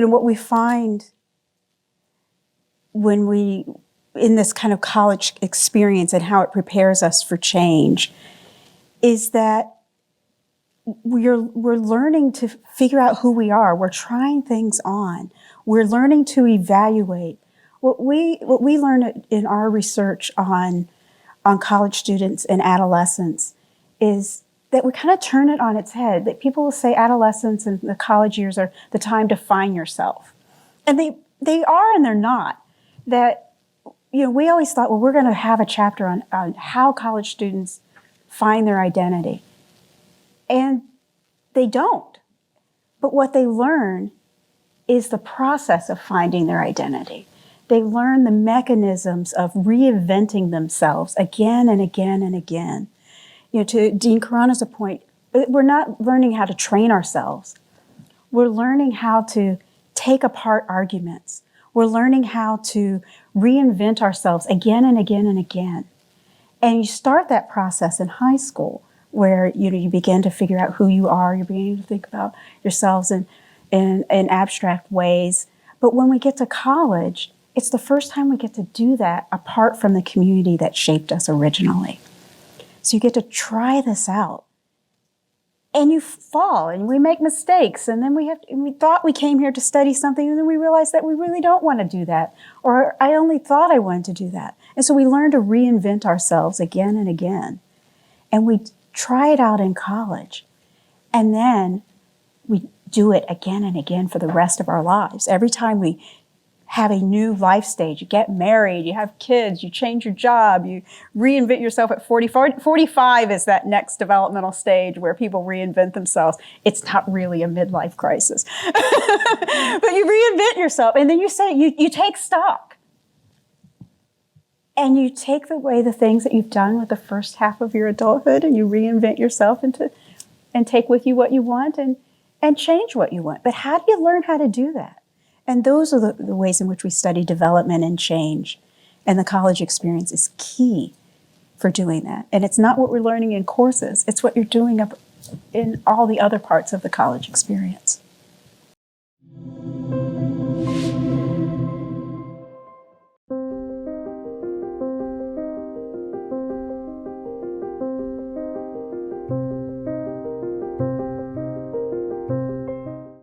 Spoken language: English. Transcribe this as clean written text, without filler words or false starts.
what we find when we, in this kind of college experience and how it prepares us for change, is that we're learning to figure out who we are. We're trying things on. We're learning to evaluate. What we learn in our research on college students and adolescents is that we kind of turn it on its head. That people will say adolescence and the college years are the time to find yourself. And they are and they're not. That, we always thought, well, we're going to have a chapter on how college students find their identity. And they don't. But what they learn is the process of finding their identity. They learn the mechanisms of reinventing themselves again and again and again. To Dean Carana's point, we're not learning how to train ourselves. We're learning how to take apart arguments. We're learning how to reinvent ourselves again and again and again. And you start that process in high school, where you begin to figure out who you are. You're beginning to think about yourselves in abstract ways. But when we get to college, it's the first time we get to do that apart from the community that shaped us originally. So you get to try this out. And you fall, and we make mistakes, and then we thought we came here to study something, and then we realized that we really don't want to do that. Or I only thought I wanted to do that. And so we learn to reinvent ourselves again and again. And we try it out in college. And then we do it again and again for the rest of our lives. Every time we have a new life stage, you get married, you have kids, you change your job, you reinvent yourself at 45 is that next developmental stage where people reinvent themselves. It's not really a midlife crisis. But you reinvent yourself, and then you take stock. And you take away the things that you've done with the first half of your adulthood, and you reinvent yourself and take with you what you want and change what you want. But how do you learn how to do that? And those are the ways in which we study development and change. And the college experience is key for doing that. And it's not what we're learning in courses. It's what you're doing up in all the other parts of the college experience.